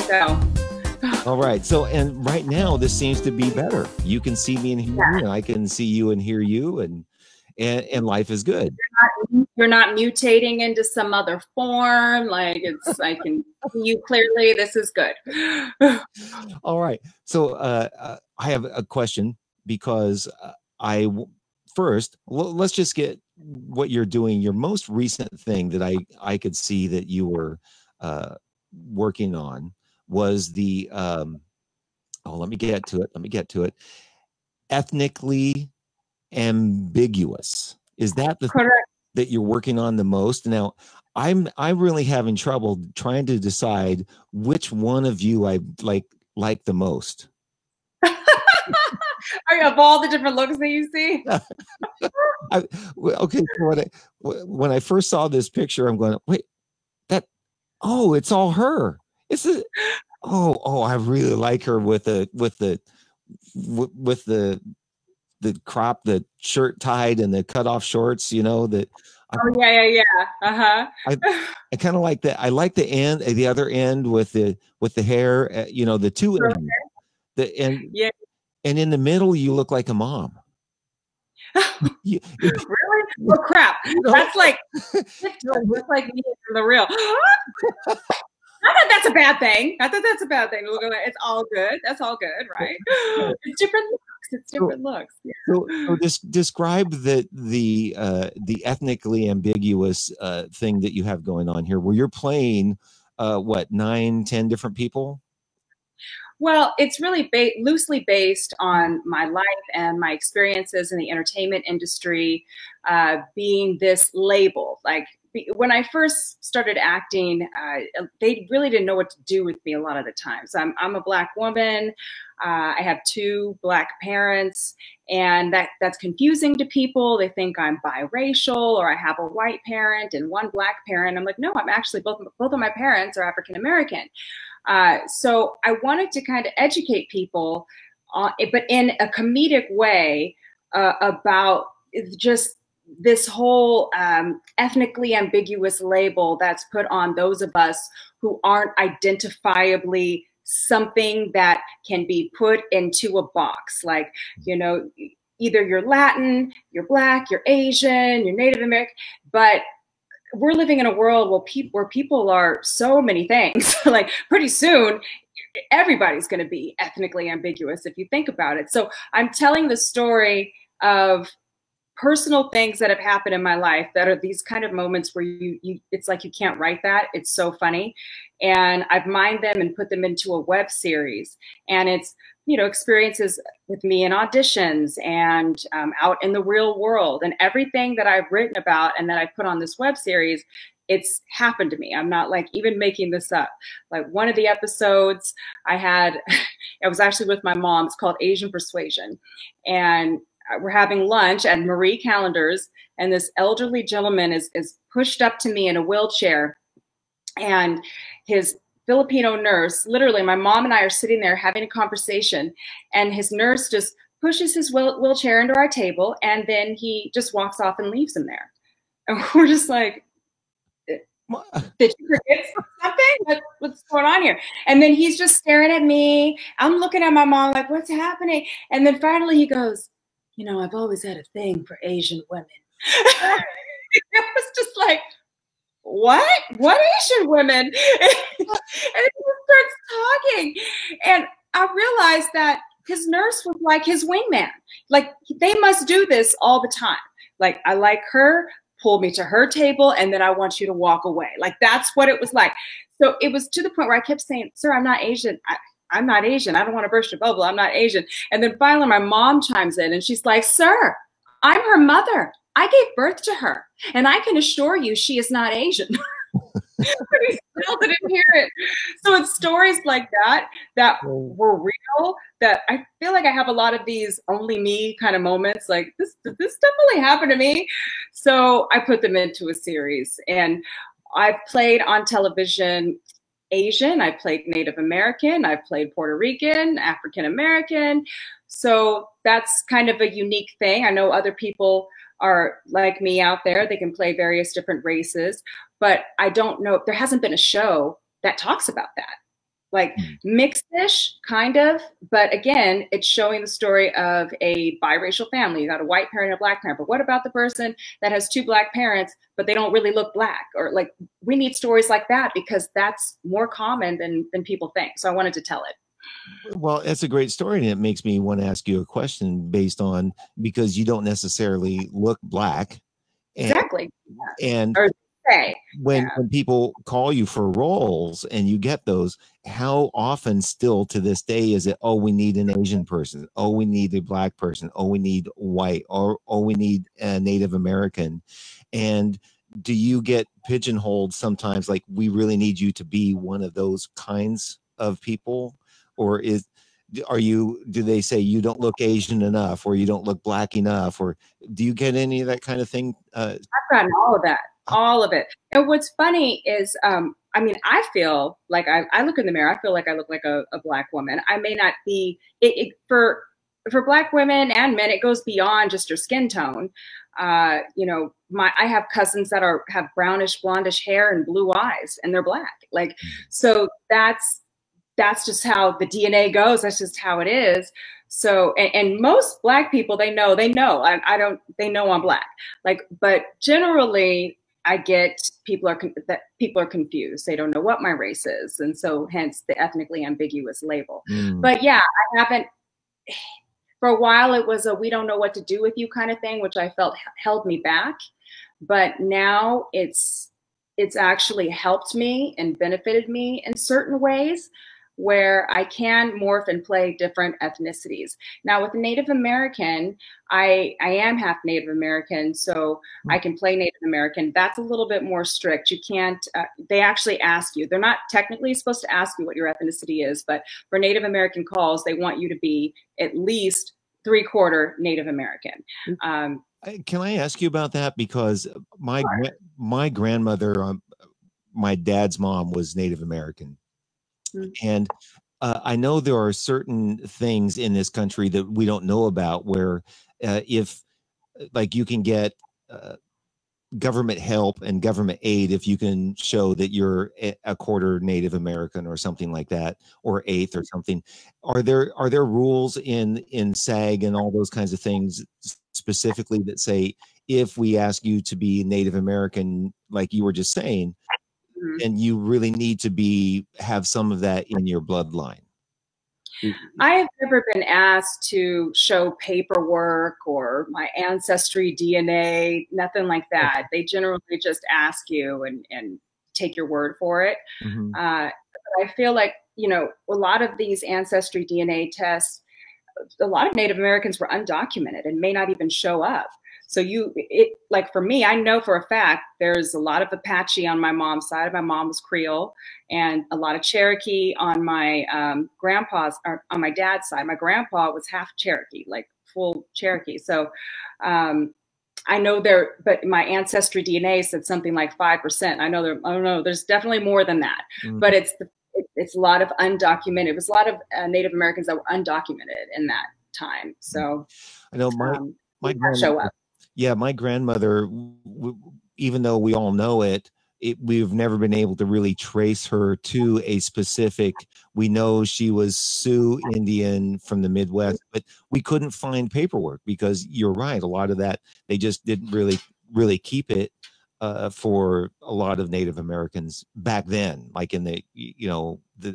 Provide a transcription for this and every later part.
So. All right. So, and right now this seems to be better. You can see me and hear me, and I can see you and hear you, and life is good. You're not mutating into some other form. Like I can see you clearly. This is good. All right. So I have a question because first, let's just get what you're doing. Your most recent thing that I could see that you were working on was the let me get to it. Ethnically ambiguous. Is that the Correct that you're working on the most? Now, I'm really having trouble trying to decide which one of you I like the most. Are you of all the different looks that you see? Okay, when I first saw this picture, I'm going, wait, it's all her. I really like her with the crop, the shirt tied and the cutoff shorts, that. Yeah. I kind of like that. I like the other end with the hair, the two ends. Yeah. And in the middle, you look like a mom. Really? Oh crap! That's like me from the real. Not that that's a bad thing. Not that that's a bad thing. It's all good. That's all good, right? It's different looks. It's different looks. Yeah. So describe the ethnically ambiguous thing that you have going on here, where you're playing 9, 10 different people. Well, it's really loosely based on my life and my experiences in the entertainment industry, being this label. Like when I first started acting, they really didn't know what to do with me a lot of the time. So I'm a Black woman. I have 2 Black parents, and that's confusing to people. They think I'm biracial, or I have a white parent and 1 Black parent. I'm like, no, I'm actually both of my parents are African American. So I wanted to kind of educate people, but in a comedic way, about just this whole ethnically ambiguous label that's put on those of us who aren't identifiably something that can be put into a box. Like, either you're Latin, you're Black, you're Asian, you're Native American, but we're living in a world where people are so many things. Like pretty soon, everybody's going to be ethnically ambiguous if you think about it. So I'm telling the story of personal things that have happened in my life that are these kind of moments where it's like you can't write that. It's so funny. And I've mined them and put them into a web series. And it's, experiences with me in auditions and out in the real world, and everything that I've written about and that I put on this web series, it's happened to me. I'm not like even making this up. Like one of the episodes I was actually with my mom. It's called Asian Persuasion. And we're having lunch at Marie Callender's, and this elderly gentleman is pushed up to me in a wheelchair, and his Filipino nurse, literally my mom and I are sitting there having a conversation, and his nurse just pushes his wheelchair into our table, and then he just walks off and leaves him there. And we're just like, did you forget something? What's going on here? And then he's just staring at me. I'm looking at my mom like, what's happening? And then finally he goes, I've always had a thing for Asian women. It was just like, what Asian women? And he starts talking, and I realized that his nurse was like his wingman. Like they must do this all the time. Like, I like her, pull me to her table, and then I want you to walk away. Like that's what it was like. So it was to the point where I kept saying, sir, I'm not Asian. I'm not Asian. I don't want to burst your bubble. I'm not Asian. And then finally my mom chimes in and she's like, sir, I'm her mother. I gave birth to her, and I can assure you she is not Asian. But he still didn't hear it. So it's stories like that were real, that I feel like I have a lot of these only me kind of moments. Like this definitely happened to me. So I put them into a series, and I've played on television Asian, I played Native American, I played Puerto Rican, African American. So that's kind of a unique thing. I know other people are like me out there. They can play various different races, but I don't know, there hasn't been a show that talks about that. like Mm. mixed-ish kind of, but again, it's showing the story of a biracial family. You got a white parent and a black parent, but what about the person that has two black parents but they don't really look black? Or like, we need stories like that because that's more common than people think. So I wanted to tell it. Well, that's a great story, and it makes me want to ask you a question based on, because you don't necessarily look black, and Exactly. and Yeah. Or say, when yeah. people call you for roles and you get those, how often still to this day is it, oh, we need an Asian person, oh, we need a black person, oh, we need white, or oh, we need a Native American? And do you get pigeonholed sometimes, like, we really need you to be one of those kinds of people? Or do they say you don't look Asian enough, or you don't look black enough, or do you get any of that kind of thing? I've gotten all of that, all of it. And what's funny is, I mean, I feel like I look in the mirror, I feel like I look like a black woman. I may not be, for black women and men, it goes beyond just your skin tone. You know, I have cousins that have brownish, blondish hair and blue eyes, and they're black. Like, so that's just how the DNA goes. That's just how it is. So, and most black people, they know, they know I'm black. Like, but generally I get that people are confused. They don't know what my race is. And so hence the ethnically ambiguous label. Mm. But yeah, I haven't, for a while it was a, we don't know what to do with you kind of thing, which I felt held me back. But now it's actually helped me and benefited me in certain ways, where I can morph and play different ethnicities. Now with Native American, I am half Native American, so I can play Native American. That's a little bit more strict. You can't, they actually ask you, they're not technically supposed to ask you what your ethnicity is, but for Native American calls, they want you to be at least 3/4 Native American. Can I ask you about that? Because my grandmother, my dad's mom, was Native American. And I know there are certain things in this country that we don't know about, where if, like, you can get government help and government aid if you can show that you're a quarter Native American or something like that, or eighth or something. Are there rules in SAG and all those kinds of things specifically that say, if we ask you to be Native American, like you were just saying, and you really need to have some of that in your bloodline? I have never been asked to show paperwork or my ancestry DNA, nothing like that. They generally just ask you and take your word for it. I feel like, you know, a lot of these ancestry DNA tests, a lot of Native Americans were undocumented and may not even show up. So like for me, I know for a fact there's a lot of Apache on my mom's side. My mom was Creole, and a lot of Cherokee on my on my dad's side. My grandpa was half Cherokee, like full Cherokee. So I know but my ancestry DNA said something like 5%. I know there's definitely more than that, but it's a lot of undocumented. It was a lot of Native Americans that were undocumented in that time. So I know my show up. Yeah, my grandmother, even though we all know we've never been able to really trace her to a specific. We know she was Sioux Indian from the Midwest, but we couldn't find paperwork, because you're right, a lot of that, they just didn't really keep it for a lot of Native Americans back then, like in the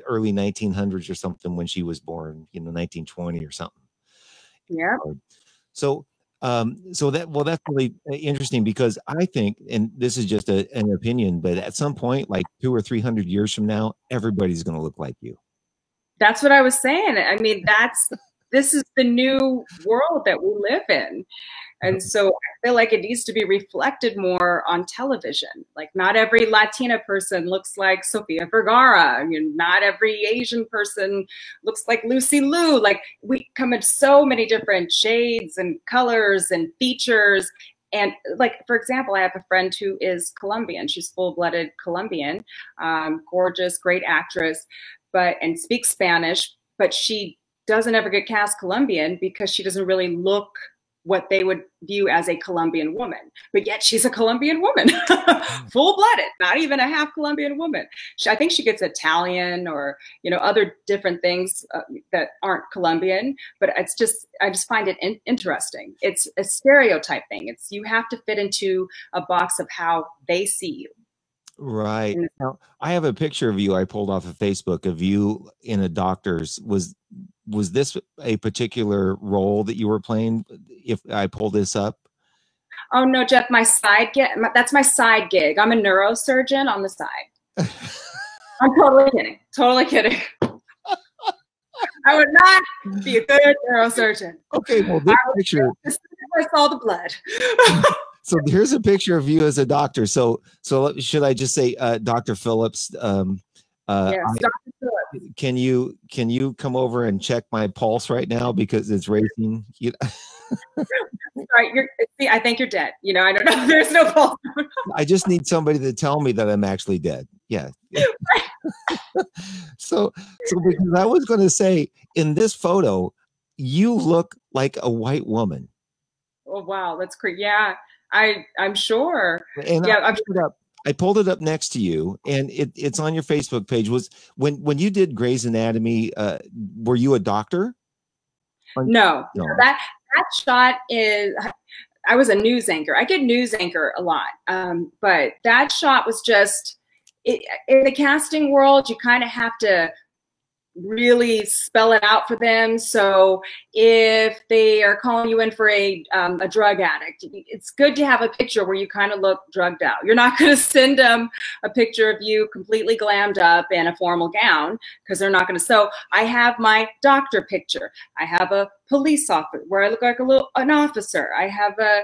early 1900s or something, when she was born, 1920 or something. Yeah. So that's really interesting, because I think, and this is just an opinion, but at some point, like 200 or 300 years from now, everybody's going to look like you. That's what I was saying. I mean, this is the new world that we live in. And so I feel like it needs to be reflected more on television. Like, not every Latina person looks like Sofia Vergara. Not every Asian person looks like Lucy Liu. Like, we come in so many different shades and colors and features. And like, for example, I have a friend who is Colombian. She's full-blooded Colombian, gorgeous, great actress, and speaks Spanish, but she doesn't ever get cast Colombian because she doesn't really look what they would view as a Colombian woman, but yet she's a Colombian woman, full-blooded, not even a half Colombian woman. I think she gets Italian or, you know, other different things that aren't Colombian, but it's just, I just find it interesting. It's a stereotype thing. It's, you have to fit into a box of how they see you. Right. Now, I have a picture of you I pulled off of Facebook of you in a doctor's. Was this a particular role that you were playing? If I pull this up? Oh no, Jeff, my side gig. That's my side gig. I'm a neurosurgeon on the side. I'm totally kidding. Totally kidding. I would not be a good neurosurgeon. Okay, well, this picture. I saw the blood. So here's a picture of you as a doctor. So should I just say Dr. Phillips? Yes, Dr. Phillips. Can you come over and check my pulse right now because it's racing? Right, see, I think you're dead. You know, I don't know. There's no pulse. I just need somebody to tell me that I'm actually dead. Yeah. So because I was going to say, in this photo, you look like a white woman. Oh wow, that's great. Yeah. I'm sure. And yeah, I pulled it up next to you, and it's on your Facebook page. Was when you did Grey's Anatomy, were you a doctor? No. That shot is, I was a news anchor. I get news anchor a lot, but that shot was just, in the casting world, you kind of have to really spell it out for them. So if they are calling you in for a drug addict, it's good to have a picture where you kind of look drugged out. You're not going to send them a picture of you completely glammed up in a formal gown, because they're not going to. So I have my doctor picture. I have a police officer where I look like an officer. I have a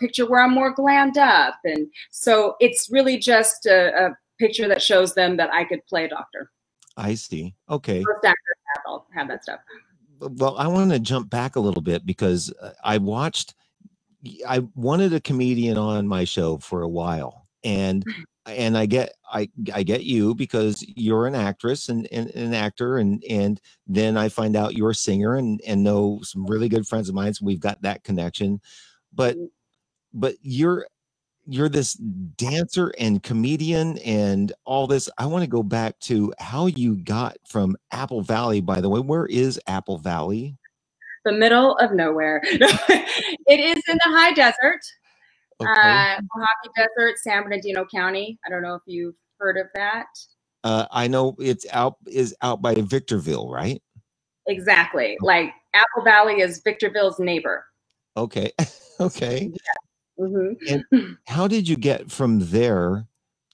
picture where I'm more glammed up, and so it's really just a picture that shows them that I could play a doctor. I see. Okay. Most actors have that stuff. Well, I want to jump back a little bit because I wanted a comedian on my show for a while, and I get you because you're an actress and an actor, and then I find out you're a singer and know some really good friends of mine, so we've got that connection. But you're this dancer and comedian and all this. I want to go back to how you got from Apple Valley. By the way, where is Apple Valley? The middle of nowhere. It is in the high desert, Mojave Desert, San Bernardino County. I don't know if you've heard of that. I know it's out by Victorville, right? Exactly. Like Apple Valley is Victorville's neighbor. Okay. Okay. Yeah. Mm-hmm. And how did you get from there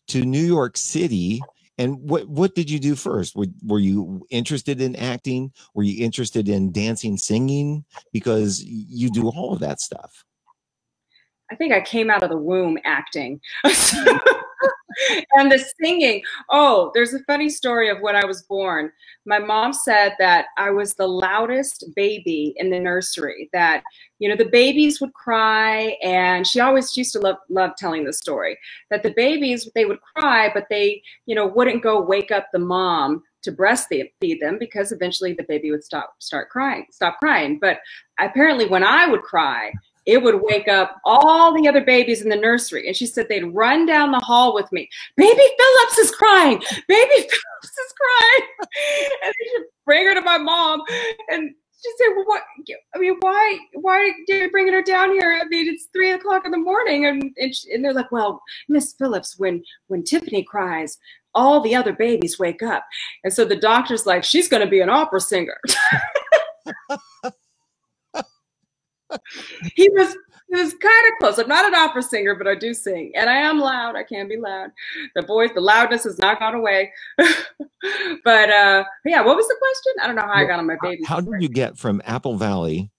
to New York City? And what did you do first? Were you interested in acting? Were you interested in dancing, singing? Because you do all of that stuff. I think I came out of the womb acting. And the singing. Oh, there's a funny story of when I was born. My mom said that I was the loudest baby in the nursery, that, the babies would cry, and she always used to love telling the story, that the babies, they would cry, but they, wouldn't go wake up the mom to breastfeed them, because eventually the baby would stop crying. But apparently when I would cry, it would wake up all the other babies in the nursery. And she said they'd run down the hall with me. Baby Phillips is crying. Baby Phillips is crying. And they should bring her to my mom. And she said, well, what? I mean, why are you bringing her down here? I mean, it's 3 o'clock in the morning. And they're like, well, Miss Phillips, when Tiffany cries, all the other babies wake up. And so the doctor's like, she's going to be an opera singer. He was kind of close. I'm not an opera singer, but I do sing, and I am loud. I can be loud. The loudness has not gone away. But yeah, what was the question? I don't know how I got on my baby. How did you get from Apple Valley,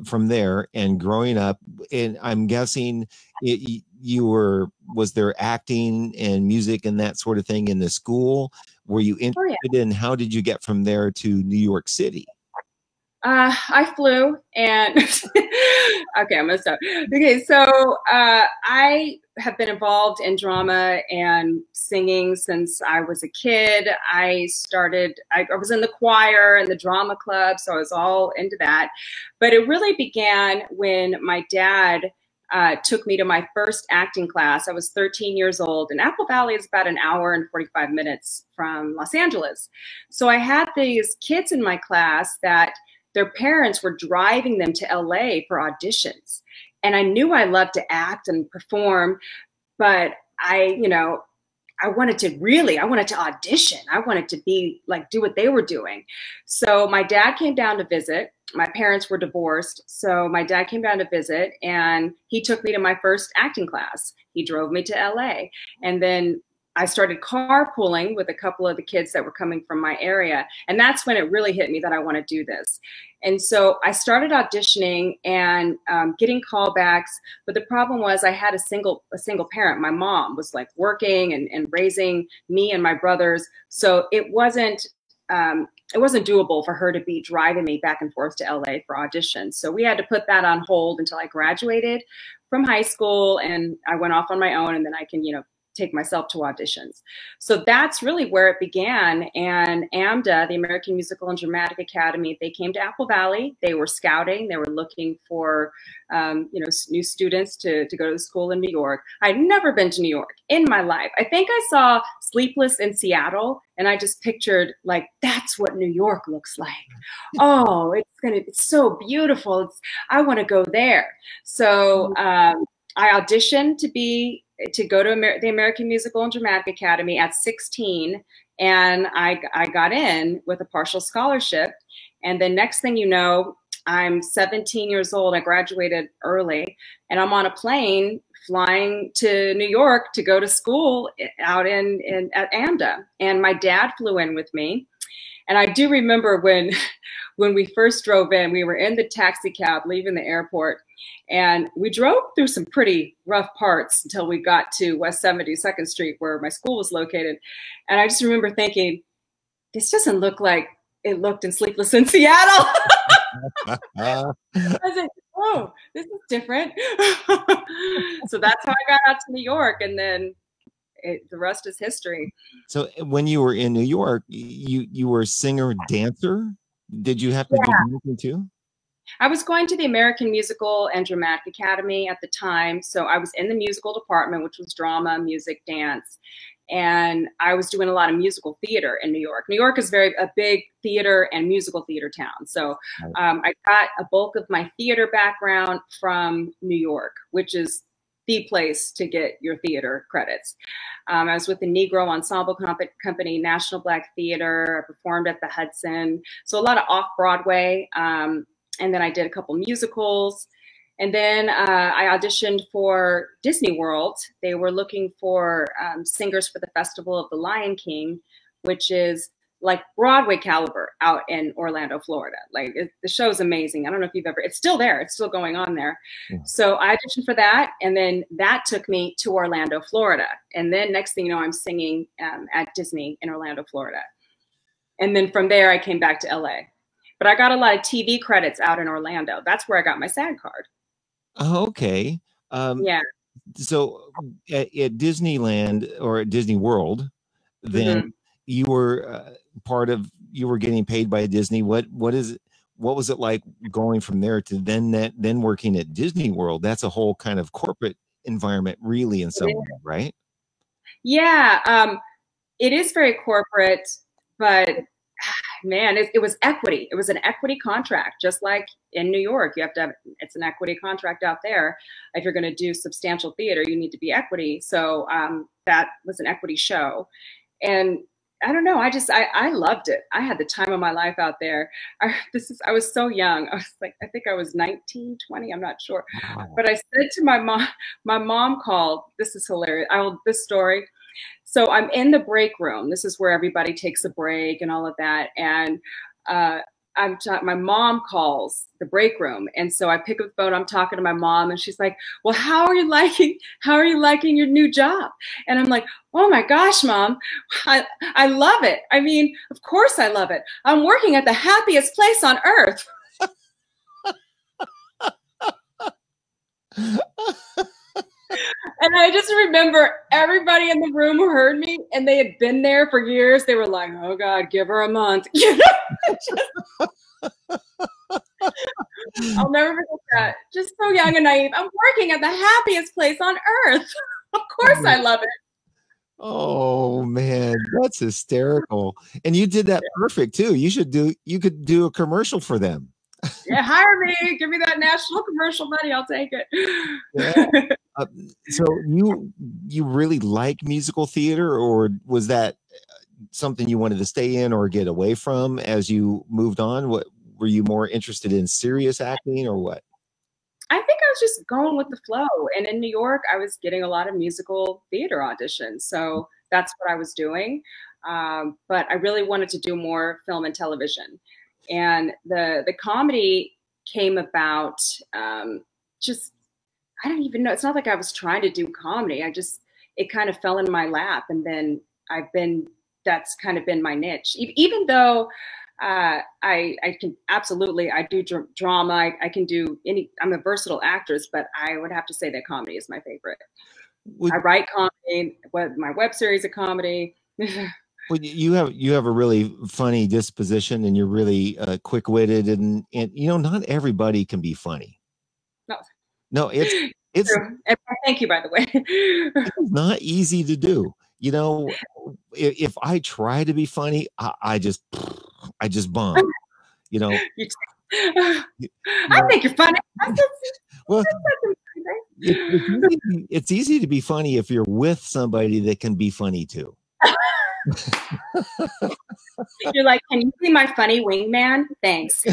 from there, and growing up? And I'm guessing was there acting and music and that sort of thing in the school? Were you interested in? How did you get from there to New York City? I flew and okay, I'm gonna stop. Okay, so I have been involved in drama and singing since I was a kid. I was in the choir and the drama club, so I was all into that. But it really began when my dad took me to my first acting class. I was 13 years old, and Apple Valley is about an hour and 45 minutes from Los Angeles. So I had these kids in my class that their parents were driving them to LA for auditions. And I knew I loved to act and perform, but I wanted to audition. I wanted to be like, do what they were doing. So my dad came down to visit. My parents were divorced. So my dad came down to visit and he took me to my first acting class. He drove me to LA. And then I started carpooling with a couple of the kids that were coming from my area. And that's when it really hit me that I want to do this. And so I started auditioning and getting callbacks. But the problem was I had a single parent. My mom was like working and raising me and my brothers. So it wasn't doable for her to be driving me back and forth to LA for auditions. So we had to put that on hold until I graduated from high school and I went off on my own, and then I can, take myself to auditions. So that's really where it began. And AMDA, the American Musical and Dramatic Academy, they came to Apple Valley. They were scouting. They were looking for, new students to go to the school in New York. I'd never been to New York in my life. I think I saw Sleepless in Seattle, and I just pictured like, that's what New York looks like. Oh, it's so beautiful. I want to go there. So I auditioned to go to the American Musical and Dramatic Academy at 16, and I got in with a partial scholarship. And then next thing you know, I'm 17 years old. I graduated early, and I'm on a plane flying to New York to go to school out at AMDA. And my dad flew in with me. And I do remember when we first drove in, we were in the taxi cab leaving the airport, and we drove through some pretty rough parts until we got to West 72nd Street where my school was located. And I just remember thinking, this doesn't look like it looked in Sleepless in Seattle. I was like, oh, this is different. So that's how I got out to New York, and then the rest is history. So when you were in New York, you were a singer dancer. Did you have to do anything too? I was going to the American Musical and Dramatic Academy at the time. So I was in the musical department, which was drama, music, dance. And I was doing a lot of musical theater in New York. New York is a big theater and musical theater town. So I got a bulk of my theater background from New York, which is the place to get your theater credits. I was with the Negro Ensemble Company, National Black Theater. I performed at the Hudson. So a lot of off-Broadway. And then I did a couple musicals. And then I auditioned for Disney World. They were looking for singers for the Festival of the Lion King, which is like Broadway caliber out in Orlando, Florida. Like the show's amazing. I don't know if you've it's still there. It's still going on there. Yeah. So I auditioned for that. And then that took me to Orlando, Florida. And then next thing you know, I'm singing at Disney in Orlando, Florida. And then from there, I came back to LA. But I got a lot of TV credits out in Orlando. That's where I got my SAG card. Oh, okay. Yeah. So at Disneyland or at Disney World, then you were you were getting paid by Disney. What was it like going from there to then working at Disney World? That's a whole kind of corporate environment, really, in some way, right? Yeah. It is very corporate, but man, it was equity. It was an equity contract, just like in New York. You have to have, it's an equity contract out there. If you're going to do substantial theater, you need to be equity. So that was an equity show. And I don't know, I loved it. I had the time of my life out there. I was so young. I was like, I think I was 19, 20, I'm not sure. Wow. But I said to my mom called, this is hilarious. This story. So I'm in the break room. This is where everybody takes a break and all of that. And my mom calls the break room. And so I pick up the phone, I'm talking to my mom, and she's like, well, how are you liking your new job? And I'm like, oh my gosh, Mom, I love it. I mean, of course I love it. I'm working at the happiest place on earth. And I just remember everybody in the room who heard me, and they had been there for years. They were like, "Oh God, give her a month." You know, I'll never forget that. Just so young and naive. I'm working at the happiest place on earth. Of course, I love it. Oh man, that's hysterical. And you did that perfect too. You could do a commercial for them. Yeah, hire me. Give me that national commercial money. I'll take it. Yeah. So you really like musical theater, or was that something you wanted to stay in or get away from as you moved on? What were you more interested in, serious acting or what? I think I was just going with the flow. And in New York, I was getting a lot of musical theater auditions. So that's what I was doing. But I really wanted to do more film and television. And the comedy came about just, I don't even know. It's not like I was trying to do comedy. It kind of fell in my lap. And then that's kind of been my niche. Even though I can absolutely, I do drama. I can do I'm a versatile actress, but I would have to say that comedy is my favorite. I write comedy. My web series of comedy. Well, you have a really funny disposition, and you're really quick-witted, and not everybody can be funny. No, it's true. Thank you, by the way. It's not easy to do. If I try to be funny, I just bomb. I think you're funny. Well, it's easy to be funny if you're with somebody that can be funny too. You're like, can you be my funny wingman? Thanks.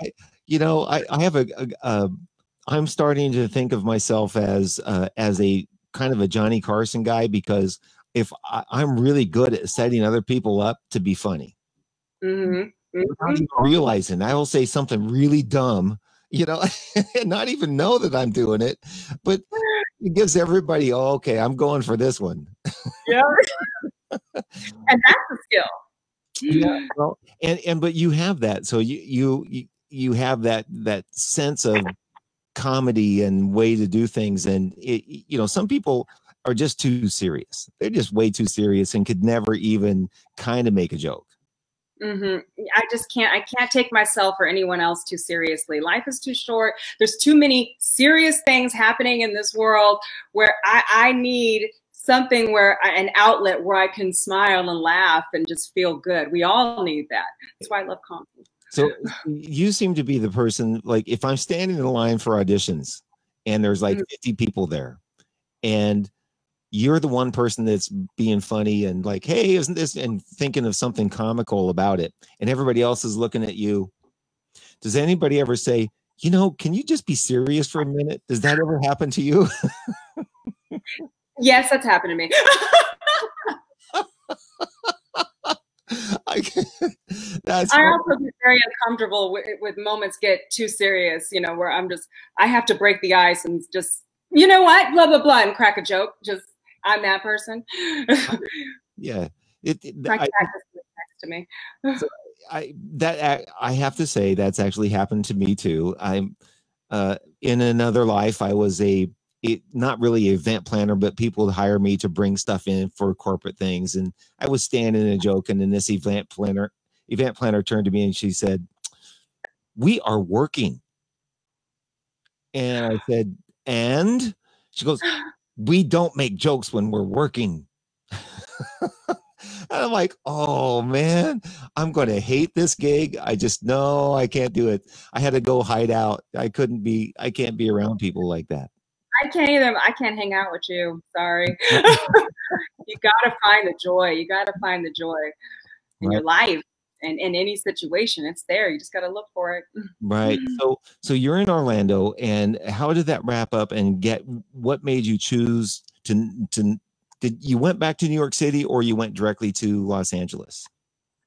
I have I'm starting to think of myself as a kind of a Johnny Carson guy, because if I'm really good at setting other people up to be funny. Mm-hmm. Without even realizing, I will say something really dumb, and not even know that I'm doing it, but it gives everybody, oh, okay, I'm going for this one. Yeah. And that's a skill. Yeah, well, but you have that, so you have that sense of comedy and way to do things, and some people are just too serious. They're just way too serious and could never even kind of make a joke. Mm-hmm. I can't take myself or anyone else too seriously. Life is too short. There's too many serious things happening in this world where I need something an outlet where I can smile and laugh and just feel good. We all need that. That's why I love comedy. So you seem to be the person, like, if I'm standing in line for auditions and there's like 50 people there, and you're the one person that's being funny and like, hey, isn't this, and thinking of something comical about it, and everybody else is looking at you, does anybody ever say, can you just be serious for a minute? Does that ever happen to you? Yes, that's happened to me. I also get very uncomfortable with moments get too serious, where I have to break the ice and just, what, blah, blah, blah, and crack a joke. Just, I'm that person. Yeah. Next to me. So I have to say that's actually happened to me too. I'm in another life, I was not really an event planner, but people would hire me to bring stuff in for corporate things. And I was standing and joking, and this event planner turned to me and she said, "We are working." And I said, and she goes, "We don't make jokes when we're working." And I'm like, oh man, I'm going to hate this gig. No, I can't do it. I had to go hide out. I can't be around people like that. I can't either. I can't hang out with you. Sorry. You got to find the joy. You got to find the joy in your life, and in any situation. It's there. You just got to look for it. Right. So you're in Orlando, and how did that wrap up, and what made you choose did you went back to New York City, or you went directly to Los Angeles?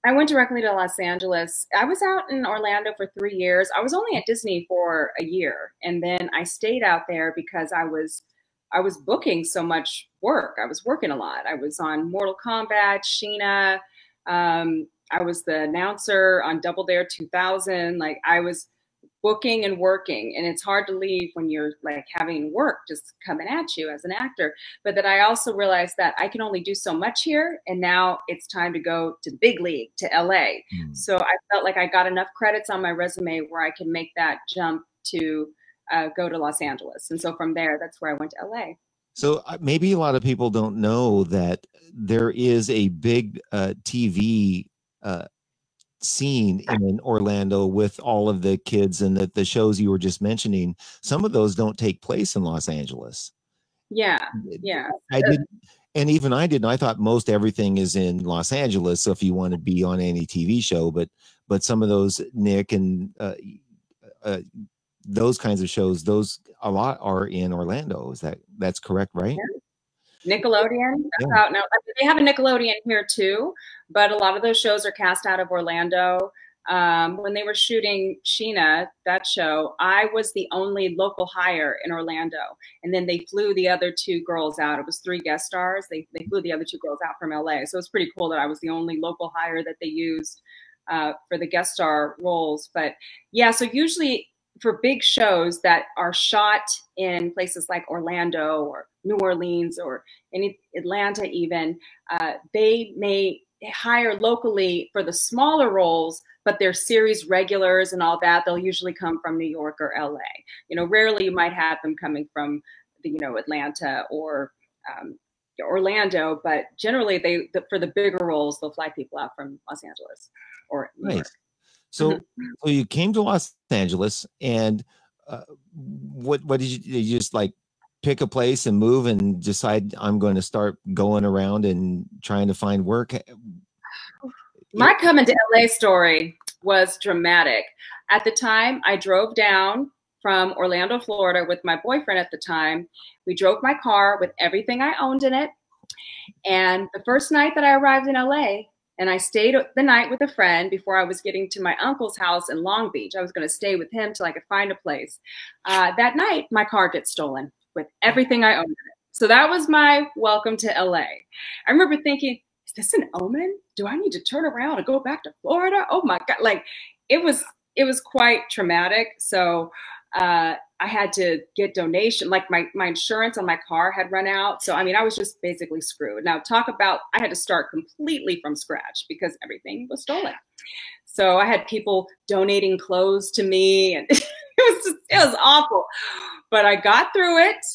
I went directly to Los Angeles. I was out in Orlando for 3 years. I was only at Disney for a year, and then I stayed out there because I was booking so much work. I was working a lot. I was on Mortal Kombat, Sheena. I was the announcer on Double Dare 2000. Like, I was booking and working, and it's hard to leave when you're like having work just coming at you as an actor. But that I also realized that I can only do so much here, and now it's time to go to the big league, to LA. Mm. So I felt like I got enough credits on my resume where I can make that jump to go to Los Angeles. And so from there, that's where I went to LA. So maybe a lot of people don't know that there is a big TV scene in Orlando with all of the kids, and the shows you were just mentioning. Some of those don't take place in Los Angeles. Yeah, yeah. I did, and even I didn't. I thought most everything is in Los Angeles. So if you want to be on any TV show, but some of those Nick and those kinds of shows, those a lot are in Orlando. That's correct, right? Yeah. Nickelodeon. That's Yeah. out now. They have a Nickelodeon here too, but a lot of those shows are cast out of Orlando. When they were shooting Sheena, that show, I was the only local hire in Orlando, and then they flew the other two girls out. It was 3 guest stars. They flew the other 2 girls out from LA, so it's pretty cool that I was the only local hire that they used for the guest star roles. But yeah, so usually for big shows that are shot in places like Orlando or New Orleans or in Atlanta even, they may hire locally for the smaller roles, but they're series regulars and all that. They'll usually come from New York or LA. You know, rarely you might have them coming from Atlanta or Orlando, but generally for the bigger roles, they'll fly people out from Los Angeles or New York. So, so you came to Los Angeles, and what did you just like pick a place and move and decide I'm going to start going around and trying to find work? My coming to LA story was dramatic. At the time, I drove down from Orlando, Florida with my boyfriend at the time. We drove my car with everything I owned in it. And the first night that I arrived in LA, and I stayed the night with a friend before I was getting to my uncle's house in Long Beach. I was going to stay with him till I could find a place. That night, my car gets stolen with everything I owned in it. So that was my welcome to LA. I remember thinking, is this an omen? Do I need to turn around and go back to Florida? Oh my God. Like it was quite traumatic. So I had to get donation, like my insurance on my car had run out. So, I mean, I was just basically screwed. Now talk about, I had to start completely from scratch because everything was stolen. So I had people donating clothes to me, and it was awful, but I got through it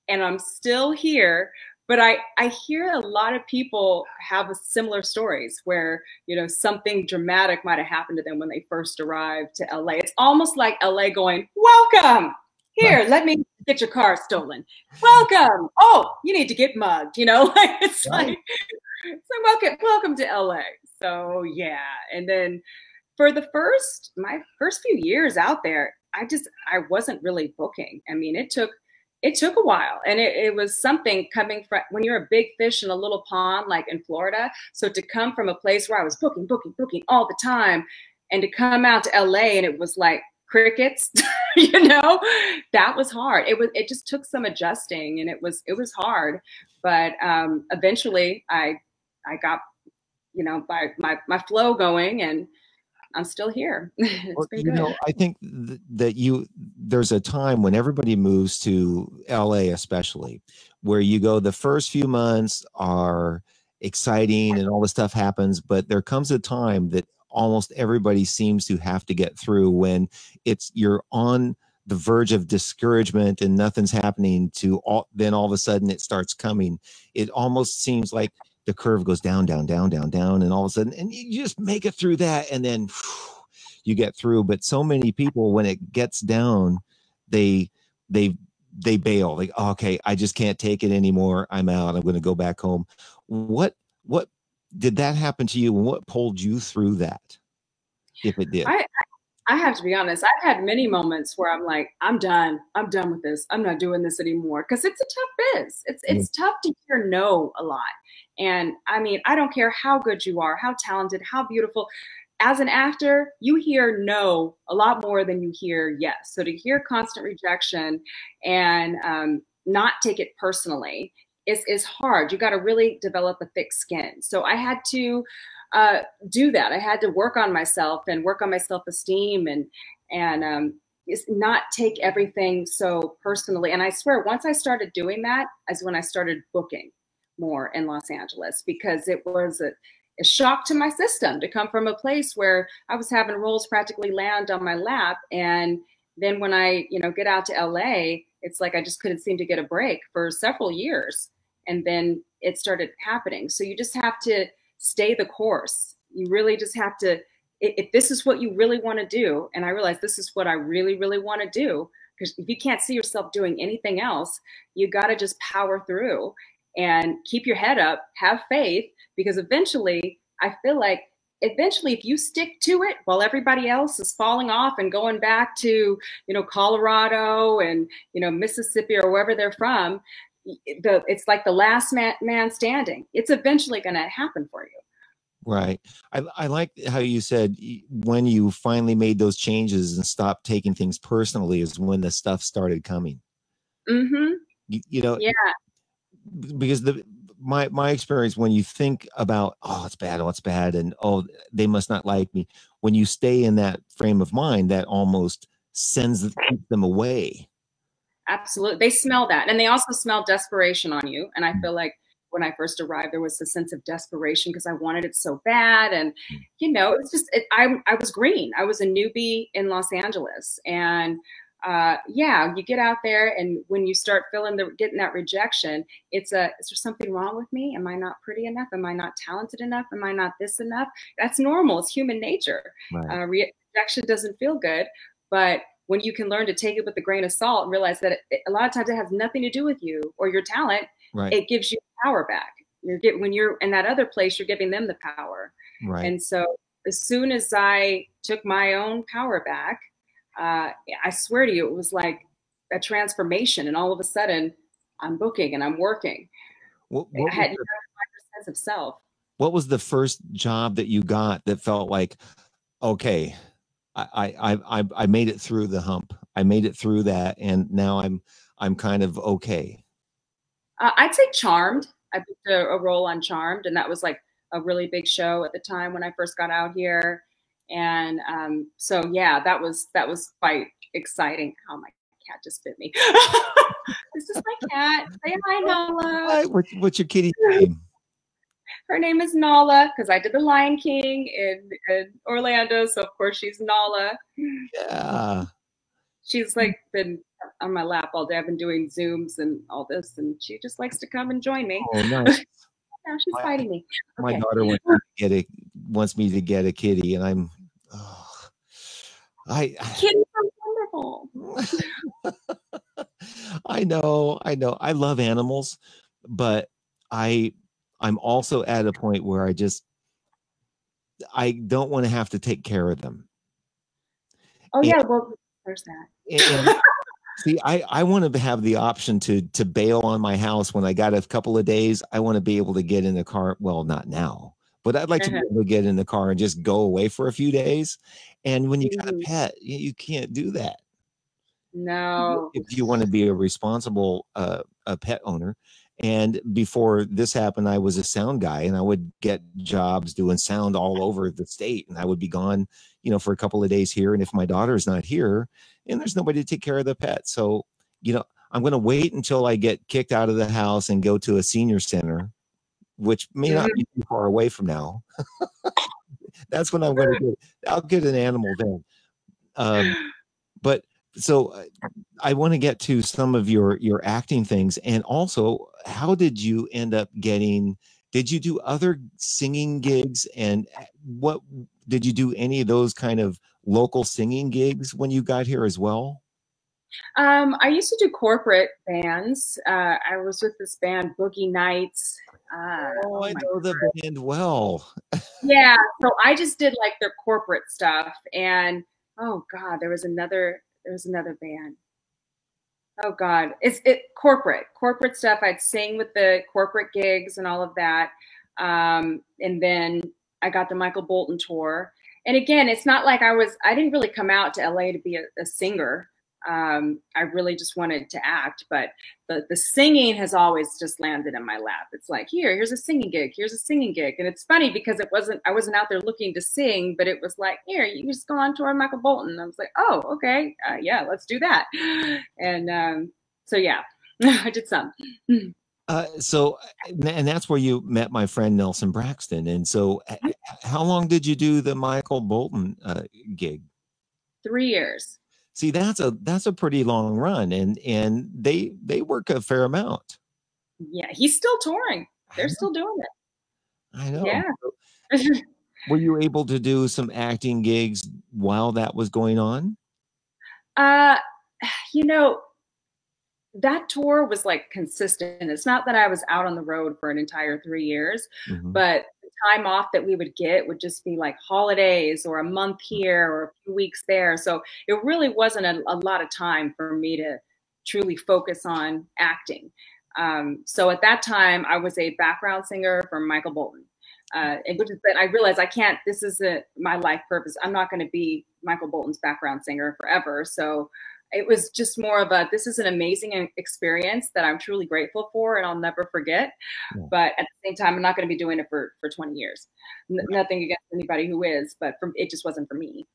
and I'm still here. But I hear a lot of people have similar stories where, something dramatic might have happened to them when they first arrived to LA. It's almost like LA going, welcome, here, let me get your car stolen. Welcome. Oh, you need to get mugged, it's Right. like welcome to LA. So yeah. And then for my first few years out there, I wasn't really booking. I mean, it took a while, and it was something coming from when you're a big fish in a little pond, like in Florida. So to come from a place where I was booking all the time, and to come out to LA and it was like crickets, that was hard. It just took some adjusting, and it was hard. But eventually I got, my flow going, and I'm still here. It's been good. I think that there's a time when everybody moves to LA, especially where you go, the first few months are exciting and all this stuff happens, but there comes a time that almost everybody seems to have to get through when you're on the verge of discouragement and nothing's happening then all of a sudden it starts coming. It almost seems like the curve goes down, down, down, down, down, and all of a sudden, and you just make it through that, and then you get through. But so many people, when it gets down, they bail. Like, oh, okay, I just can't take it anymore. I'm out. I'm going to go back home. What did that happen to you? And what pulled you through that, if it did? I have to be honest. I've had many moments where I'm like, I'm done. I'm done with this. I'm not doing this anymore. Because it's a tough biz. It's tough to hear no a lot. And I mean, I don't care how good you are, how talented, how beautiful. As an actor, you hear no a lot more than you hear yes. So to hear constant rejection and not take it personally is hard. You got to really develop a thick skin. So I had to do that. I had to work on myself and work on my self-esteem and is not take everything so personally. And I swear, once I started doing that, is when I started booking more in Los Angeles, because it was a shock to my system to come from a place where I was having roles practically land on my lap. And then when I, get out to LA, it's like I just couldn't seem to get a break for several years. And then it started happening. So you just have to stay the course. You really just have to, if this is what you really want to do, and I realize this is what I really, really want to do, because if you can't see yourself doing anything else, you got to just power through and keep your head up, have faith, because eventually, I feel like eventually if you stick to it while everybody else is falling off and going back to, Colorado and, Mississippi or wherever they're from, it's like the last man standing. It's eventually going to happen for you. Right. I like how you said when you finally made those changes and stopped taking things personally is when the stuff started coming. Mm-hmm. Yeah. Because my experience, when you think about, oh, it's bad, and oh, they must not like me, when you stay in that frame of mind, that almost keeps them away. Absolutely. They smell that. And they also smell desperation on you. And I feel like when I first arrived, there was a sense of desperation because I wanted it so bad. And, it's just, I was green. I was a newbie in Los Angeles. And you get out there, and when you start getting that rejection, is there something wrong with me? Am I not pretty enough? Am I not talented enough? Am I not this enough? That's normal. It's human nature. Right. Rejection doesn't feel good, but when you can learn to take it with a grain of salt and realize that a lot of times it has nothing to do with you or your talent, right. It gives you power back. When you're in that other place, you're giving them the power. Right. And so as soon as I took my own power back, I swear to you, it was like a transformation. And all of a sudden, I'm booking and I'm working. I had no sense of self. What was the first job that you got that felt like, okay, I made it through the hump. I made it through that, and now I'm kind of okay. I'd say Charmed. I booked a role on Charmed, and that was like a really big show at the time when I first got out here. And so yeah, that was quite exciting. Oh, my cat just bit me. This is my cat. Say hi, Nala. What's your kitty's name? Her name is Nala, because I did The Lion King in Orlando, so of course she's Nala. Yeah. She's like been on my lap all day. I've been doing Zooms and all this, and she just likes to come and join me. Oh, nice. Now she's fighting me. My daughter wants me to get a kitty, and I'm kitties are wonderful. I know. I love animals, but I'm also at a point where I don't want to have to take care of them. Oh, yeah, well, there's that. See, I want to have the option to bail on my house when I got a couple of days. I want to be able to get in the car. Well, not now, but I'd like to be able to get in the car and just go away for a few days. And when you got a pet, you can't do that. No. If you want to be a responsible a pet owner. And before this happened, I was a sound guy, and I would get jobs doing sound all over the state, and I would be gone, for a couple of days here. And if my daughter's not here, and there's nobody to take care of the pet, so I'm going to wait until I get kicked out of the house and go to a senior center, which may not be too far away from now. That's when I'm going to I'll get an animal then. But so I want to get to some of your acting things, and also, how did you end up did you do other singing gigs, and what did you do any of those kind of local singing gigs when you got here as well? I used to do corporate bands. I was with this band, Boogie Nights. I know the band well. Yeah, so I just did like their corporate stuff, and oh God, there was another band. Oh God, it's corporate stuff. I'd sing with the corporate gigs and all of that, and then I got the Michael Bolton tour. And again, it's not like I didn't really come out to LA to be a singer. I really just wanted to act, but the singing has always just landed in my lap. It's like, here's a singing gig, here's a singing gig. And it's funny because I wasn't out there looking to sing, but it was like, here, you just go on tour with Michael Bolton. And I was like, oh, okay, yeah, let's do that. And so yeah, I did some. And that's where you met my friend Nelson Braxton. And so how long did you do the Michael Bolton gig? 3 years. See, that's a pretty long run, and they work a fair amount. Yeah, he's still touring. They're still doing it. I know. Yeah. Were you able to do some acting gigs while that was going on? You know, that tour was like consistent. It's not that I was out on the road for an entire 3 years, but the time off that we would get would just be like holidays or a month here or a few weeks there. So it really wasn't a lot of time for me to truly focus on acting. So at that time, I was a background singer for Michael Bolton. But I realized this isn't my life purpose. I'm not going to be Michael Bolton's background singer forever. So it was just more of this is an amazing experience that I'm truly grateful for and I'll never forget. Yeah. But at the same time, I'm not going to be doing it for 20 years. Nothing against anybody who is, but it just wasn't for me.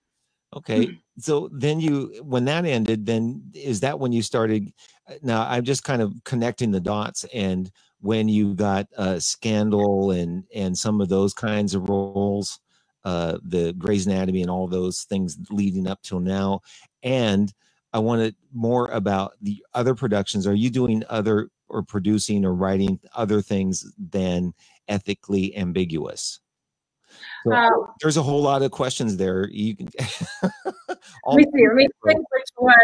Okay. So then when that ended, then is that when you started? Now I'm just kind of connecting the dots, and when you got Scandal and some of those kinds of roles, the Grey's Anatomy and all those things leading up till now. And I wanted more about the other productions. Are you doing other or producing or writing other things than Ethically Ambiguous? So there's a whole lot of questions there. You can let me think which one.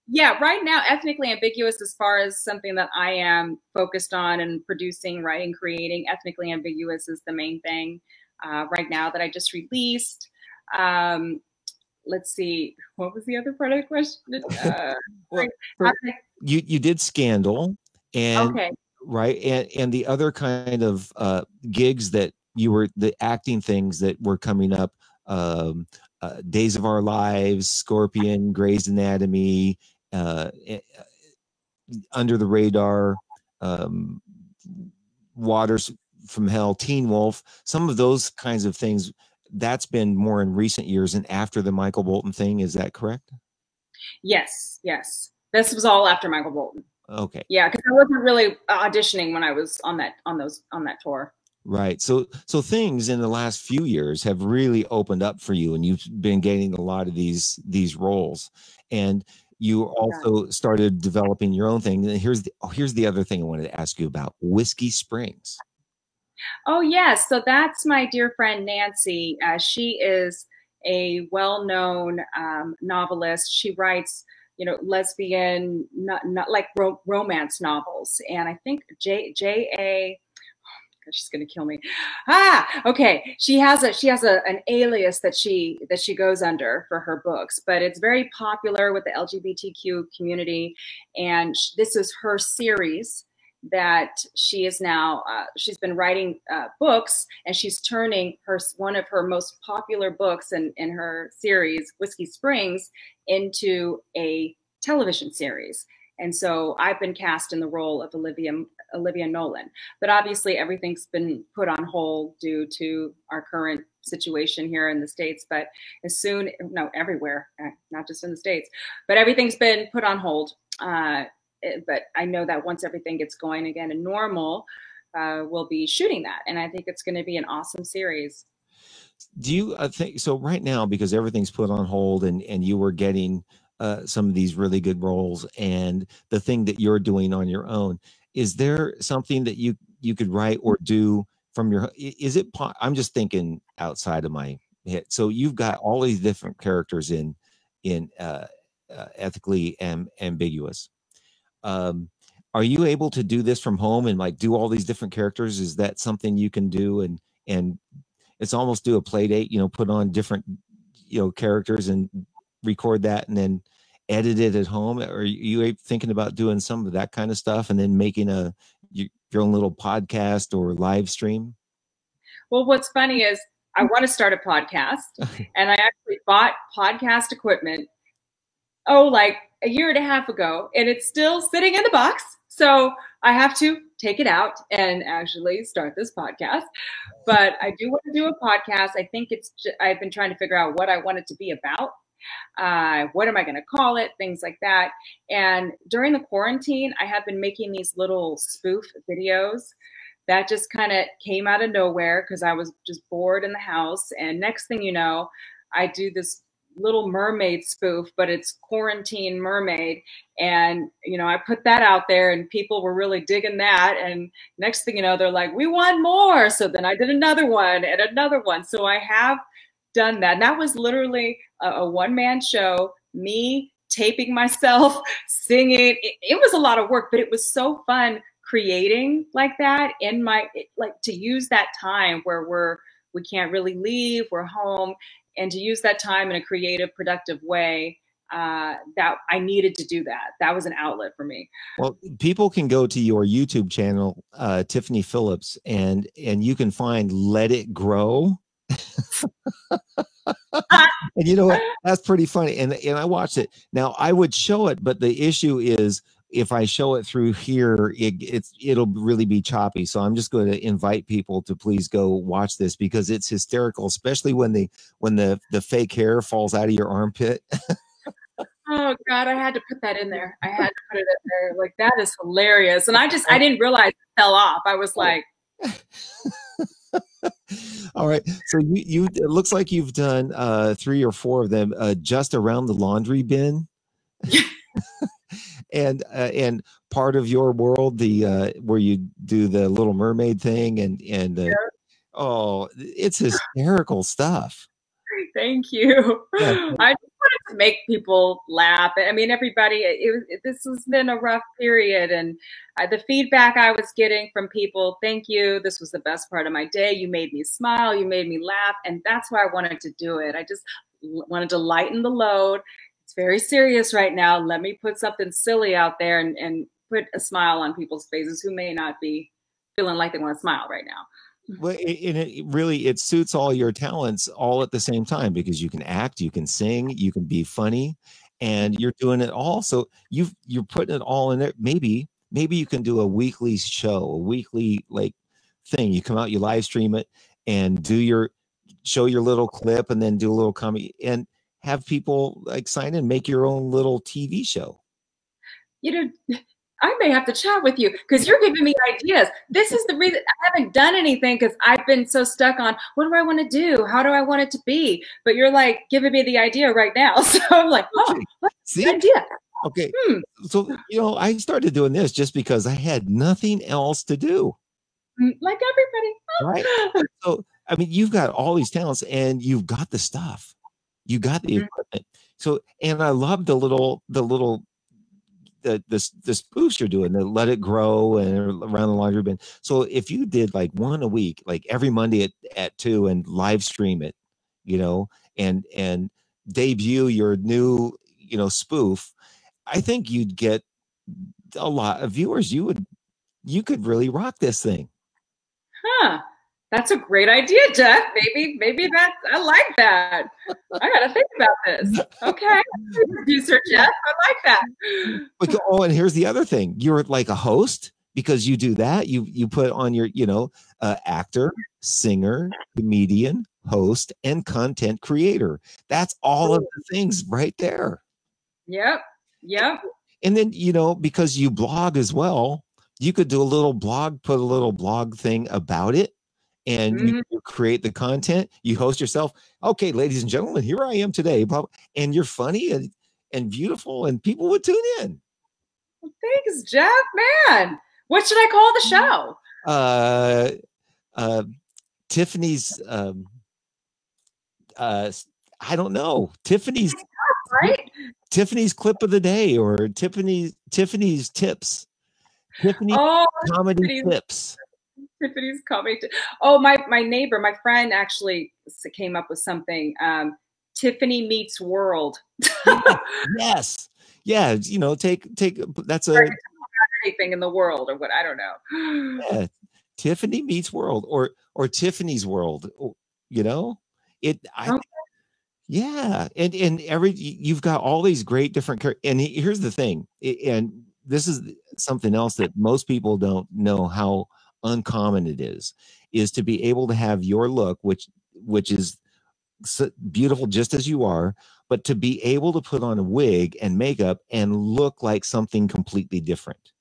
Yeah, right now, Ethnically Ambiguous, as far as something that I am focused on and producing, writing, creating, Ethnically Ambiguous is the main thing right now that I just released. Let's see, what was the other part of the question? You did Scandal, and right, and the other kind of gigs that the acting things that were coming up, Days of Our Lives, Scorpion, Grey's Anatomy, Under the Radar, Waters from Hell, Teen Wolf, some of those kinds of things. That's been more in recent years and after the Michael Bolton thing. Is that correct? Yes. This was all after Michael Bolton. Okay. Yeah, because I wasn't really auditioning when I was on that tour. Right. So things in the last few years have really opened up for you, and you've been getting a lot of these roles, and you also started developing your own thing. And here's the other thing I wanted to ask you about: Whiskey Springs. Oh, yes. So that's my dear friend, Nancy. She is a well-known novelist. She writes, lesbian, not like romance novels. And I think J.A. She's going to kill me. Okay. She has an alias that she goes under for her books, but it's very popular with the LGBTQ community. And this is her series that she is now, she's been writing books, and she's turning one of her most popular books in her series, Whiskey Springs, into a television series. And so I've been cast in the role of Olivia Nolan. But obviously everything's been put on hold due to our current situation here in the States. But everywhere, not just in the States, but everything's been put on hold. But I know that once everything gets going again and normal, we'll be shooting that. And I think it's going to be an awesome series. Do you think so right now, because everything's put on hold and you were getting some of these really good roles and the thing that you're doing on your own, is there something that you could write or do from your, I'm just thinking outside of my head. So you've got all these different characters in Ethically Ambiguous. Are you able to do this from home and like do all these different characters? Is that something you can do? And it's almost do a play date, put on different, characters and record that and then edit it at home? Or are you thinking about doing some of that kind of stuff and then making your own little podcast or live stream? Well, what's funny is I want to start a podcast and I actually bought podcast equipment oh, like a year and a half ago, and it's still sitting in the box. So I have to take it out and actually start this podcast. But I do want to do a podcast. I think I've been trying to figure out what I want it to be about. What am I going to call it? Things like that. And during the quarantine, I have been making these little spoof videos that just kind of came out of nowhere because I was just bored in the house. And next thing you know, I do this little mermaid spoof, but it's quarantine mermaid. And, I put that out there and people were really digging that. And next thing you know, they're like, we want more. So then I did another one and another one. So I have done that. And that was literally a one-man show, me taping myself, singing. It was a lot of work, but it was so fun creating like that to use that time where we can't really leave, we're home, and to use that time in a creative, productive way. That I needed to do that. That was an outlet for me. Well, people can go to your YouTube channel, Tiffany Phillips, and you can find Let It Grow. And you know what? That's pretty funny. And I watched it. Now I would show it, but the issue is if I show it through here, it'll really be choppy. So I'm just going to invite people to please go watch this because it's hysterical, especially when the fake hair falls out of your armpit. Oh God, I had to put that in there. I had to put it in there. Like, that is hilarious. And I didn't realize it fell off. I was like, all right. So it looks like you've done 3 or 4 of them just around the laundry bin. And part of your world, the where you do the Little Mermaid thing and yeah. Oh, it's hysterical stuff. Thank you. Yeah. I just wanted to make people laugh. I mean, everybody, this has been a rough period. And the feedback I was getting from people, thank you. This was the best part of my day. You made me smile. You made me laugh. And that's why I wanted to do it. I just wanted to lighten the load. It's very serious right now. Let me put something silly out there and put a smile on people's faces who may not be feeling like they want to smile right now. Well, it suits all your talents all at the same time because you can act, you can sing, you can be funny, and you're doing it all. So you're putting it all in there. Maybe you can do a weekly show, a weekly thing. You come out, you live stream it, and show your little clip, and then do a little comedy, and have people sign in, make your own little TV show. I may have to chat with you because you're giving me ideas. This is the reason I haven't done anything because I've been so stuck on what do I want to do? How do I want it to be? But you're giving me the idea right now. So I'm like, oh, that's an idea. Okay. So, I started doing this just because I had nothing else to do. Like everybody. Right. So, I mean, you've got all these talents and you've got the stuff. You got the equipment. So, and I love the spoofs you're doing, the Let It Grow and around the laundry bin. So if you did one a week, every Monday at 2 and live stream it, and debut your new, spoof, I think you'd get a lot of viewers. You could really rock this thing. Huh. That's a great idea, Jeff. Maybe I like that. I gotta think about this. Okay. Producer Jeff, I like that. Oh, and here's the other thing. You're like a host because you do that. You put on your, actor, singer, comedian, host, and content creator. That's all of the things right there. Yep. And then, because you blog as well, you could do a little blog, put a little blog thing about it. And you create the content, you host yourself. Okay, ladies and gentlemen, here I am today. And you're funny and beautiful, and people would tune in. Well, thanks, Jeff. Man, what should I call the show? Tiffany's, I don't know. Tiffany's, right? Tiffany's clip of the day, or Tiffany's tips. Tiffany's comedy tips. Tiffany's comedy. Oh, my neighbor, my friend actually came up with something. Tiffany meets world. Yes. Yeah. Take that's anything in the world or what, I don't know. Yeah. Tiffany meets world or Tiffany's world. Yeah, and you've got all these great different and here's the thing, and this is something else that most people don't know how uncommon it is to be able to have your look, which is beautiful just as you are, but to be able to put on a wig and makeup and look like something completely different.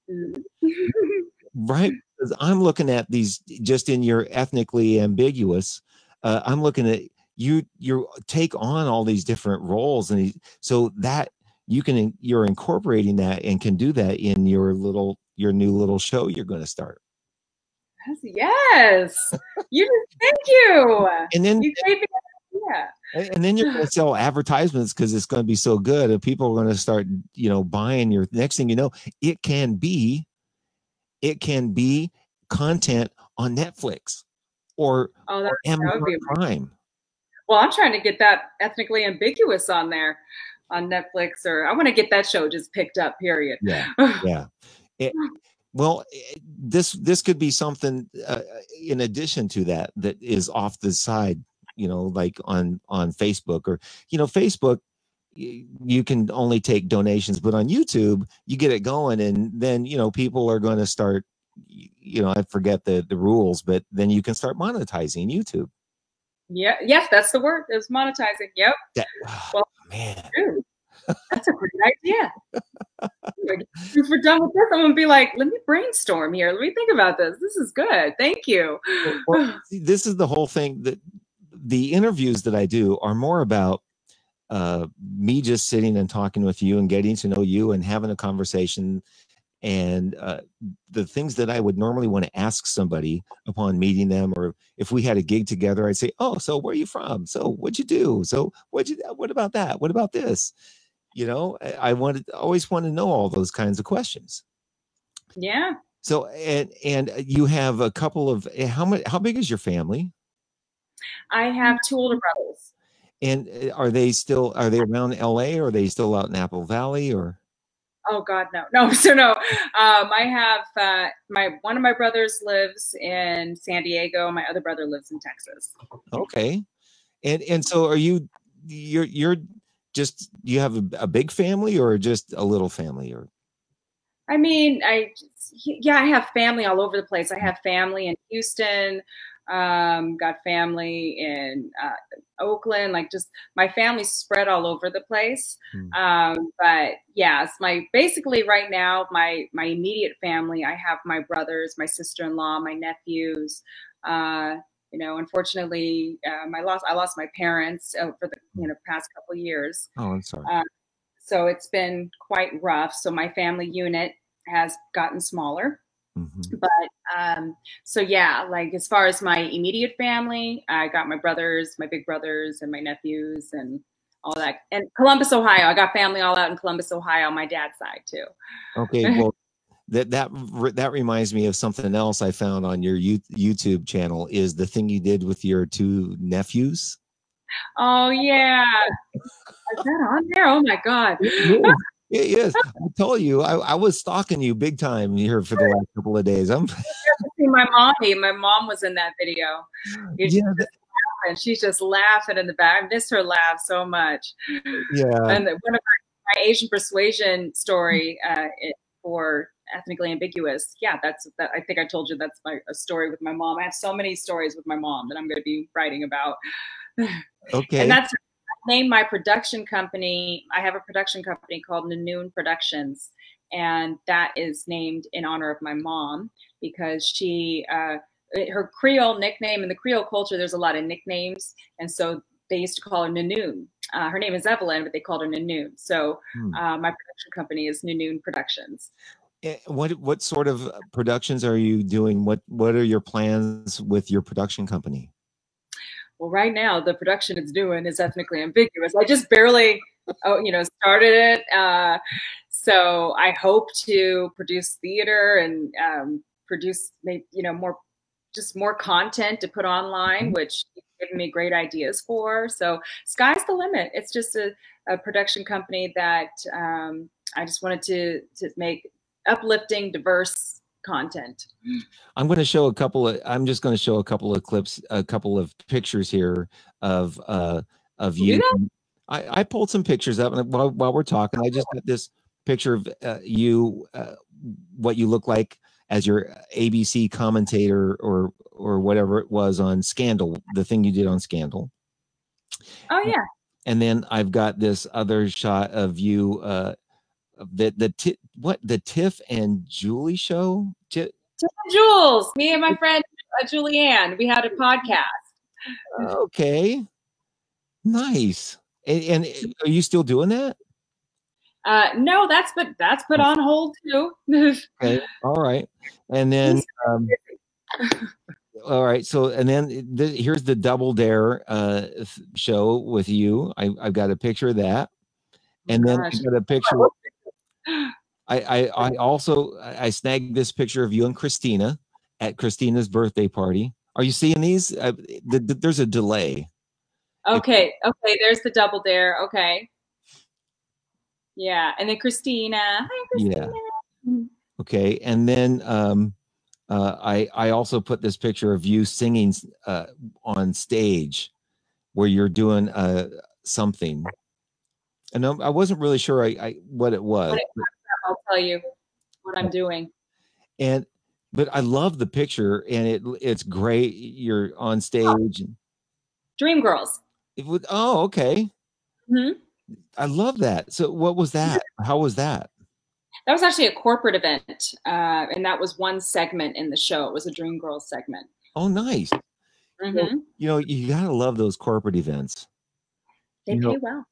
Mm. Right? Because I'm looking at these just in your ethnically ambiguous. I'm looking at you take on all these different roles, and so that you're incorporating that and can do that in your new little show you're going to start. Yes. Thank you. And then you gave me and then you're going to sell advertisements because it's going to be so good, and people are going to start, buying your. Next thing you know, it can be content on Netflix or Amazon Prime. Well, I'm trying to get that ethnically ambiguous on there on Netflix, or I want to get that show just picked up, period. Yeah. Yeah. Well, this could be something in addition to that is off the side, like on Facebook or, Facebook, you can only take donations, but on YouTube, you get it going, and then, people are going to start, I forget the rules, but then you can start monetizing YouTube. Yeah. Yes, that's the word. It's monetizing. Yep. Well, man, dude, that's a great idea. If we're done with this, I'm gonna be like, let me brainstorm here. Let me think about this. This is good. Thank you. Well, this is the whole thing, that the interviews that I do are more about me just sitting and talking with you and getting to know you and having a conversation. And the things that I would normally want to ask somebody upon meeting them, or if we had a gig together, I'd say, "Oh, so where are you from? So what'd you do? So what about that? What about this?" I always want to know all those kinds of questions. Yeah. So and you have a couple of how big is your family? I have 2 older brothers. And are they around LA, or are they still out in Apple Valley, or? Oh God, no. So no, I have one of my brothers lives in San Diego. My other brother lives in Texas. Okay. And so you're just, you have a big family or just a little family? Or I mean, I have family all over the place. I have family in Houston, got family in Oakland, like just my family's spread all over the place. But yes, basically right now, my immediate family, I have my brothers, my sister-in-law, my nephews. Unfortunately, I lost my parents over the past couple of years. Oh, I'm sorry. So it's been quite rough. So my family unit has gotten smaller. But so yeah, like as far as my immediate family, I got my brothers, my big brothers, and my nephews, and all that. And Columbus, Ohio, I got family all out in Columbus, Ohio, on my dad's side too. Okay, well, that reminds me of something else I found on your YouTube channel, is the thing you did with your 2 nephews. Oh yeah, is that on there? Oh my God. It is. I told you, I was stalking you big time here for the last couple of days. I'm see my mommy. My mom was in that video. She's just laughing in the back. I miss her laugh so much. Yeah. And one of my Asian persuasion story for ethnically ambiguous. Yeah, that's that. I think I told you that's a story with my mom. I have so many stories with my mom that I'm going to be writing about. Okay. And that's named my production company. I have a production company called Nanoon Productions, and that is named in honor of my mom, because she her Creole nickname, in the Creole culture there's a lot of nicknames, and so they used to call her Nanoon. Her name is Evelyn, but they called her Nanoon. So my production company is Nanoon Productions. What sort of productions are you doing? What are your plans with your production company? Well, right now the production it's doing is ethnically ambiguous. I just barely, started it. So I hope to produce theater and produce, more content to put online, which you've given me great ideas for. So sky's the limit. It's just a production company that I just wanted to make uplifting, diverse content. I'm going to show I'm just going to show a couple of clips, a couple of pictures here of of You do you. that? I pulled some pictures up, and while we're talking, I just got this picture of you, what you look like as your ABC commentator or whatever it was on Scandal, the thing you did on Scandal. Oh yeah. And then I've got this other shot of you, the Tiff and Julie show. Jules, me and my friend Julianne, we had a podcast. Okay, nice. And are you still doing that? No, that's put on hold too. Okay, all right. And then all right, so and then here's the Double Dare show with you. I've got a picture of that, and then I got a picture. I also I snagged this picture of you and Christina at Christina's birthday party. Are you seeing these? There's a delay. Okay, there's the Double Dare. Okay, yeah, and then Christina. Hi, Christina. Yeah. Okay, and then I also put this picture of you singing on stage where you're doing something, and I wasn't really sure what it was. I'll tell you what I'm doing. But I love the picture, and it's great. You're on stage. Dream Girls. Oh, okay. Mm-hmm. I love that. So what was that? How was that? That was actually a corporate event, and that was one segment in the show. It was a Dream Girls segment. Oh, nice. Mm-hmm. You gotta love those corporate events. They pay well.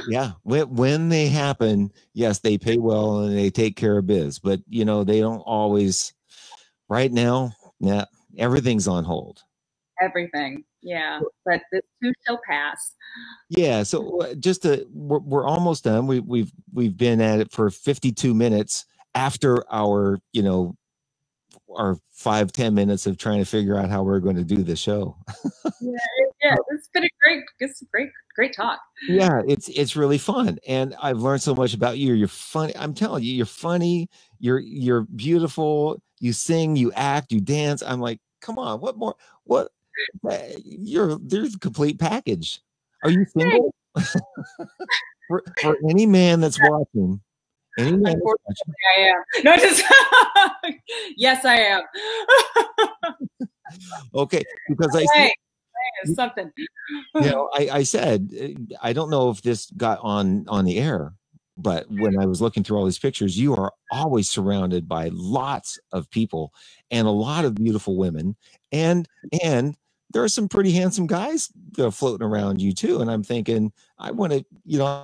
Yeah, when they happen, yes, they pay well and they take care of biz. But they don't always. Right now, yeah, everything's on hold. Everything, yeah. But this too shall pass. Yeah. So we're almost done. We've been at it for 52 minutes after our our 5-10 minutes of trying to figure out how we're going to do the show. yeah, it's been a great talk. Yeah, it's really fun, and I've learned so much about you. You're funny. I'm telling you, you're funny. You're beautiful. You sing, you act, you dance. I'm like, come on, what more? What? There's a complete package. Are you single? for any man that's watching. Unfortunately, I am. No, just yes, I am. Okay, because something. I said I don't know if this got on the air, but when I was looking through all these pictures, you are always surrounded by lots of people and a lot of beautiful women, and there are some pretty handsome guys floating around you too. And I'm thinking, I want to,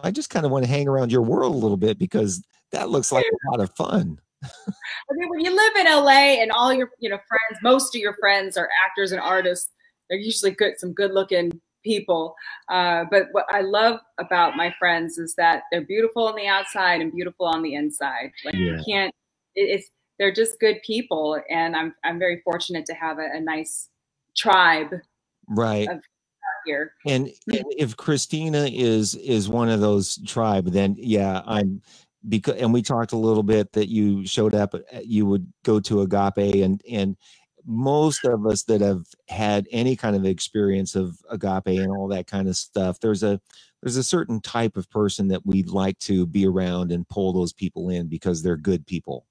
I just kind of want to hang around your world a little bit because that looks like a lot of fun. Okay, when you live in LA and all your friends, most of your friends are actors and artists. They're usually some good looking people. But what I love about my friends is that they're beautiful on the outside and beautiful on the inside. Like you can't. They're just good people, and I'm very fortunate to have a nice tribe. Right. Here. And if Christina is one of those tribe, then yeah, and we talked a little bit that you showed up, you would go to Agape, and most of us that have had any kind of experience of Agape and all that kind of stuff, there's a certain type of person that we'd like to be around and pull those people in because they're good people.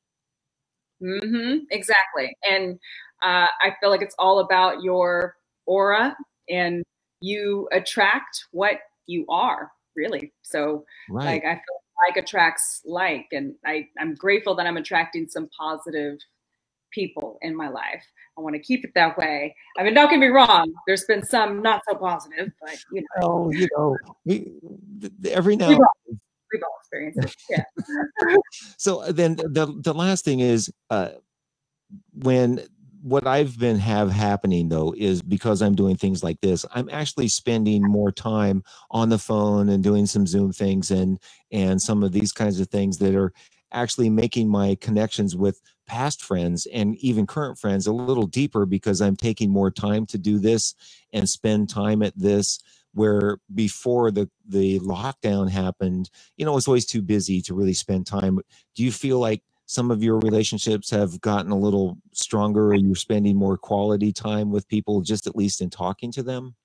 Mm-hmm, exactly. And I feel like it's all about your aura, and you attract what you are, really. So like I feel like attracts like, and I'm grateful that I'm attracting some positive people in my life. I want to keep it that way. I mean, don't get me wrong, there's been some not so positive, but every now we've all experienced it. Yeah. So then the last thing is what I've been happening though is because I'm doing things like this, I'm actually spending more time on the phone and doing some Zoom things and some of these kinds of things that are actually making my connections with past friends and even current friends a little deeper because I'm taking more time to do this and spend time at this, where before the lockdown happened, it was always too busy to really spend time. Do you feel like some of your relationships have gotten a little stronger, or you're spending more quality time with people, just at least in talking to them?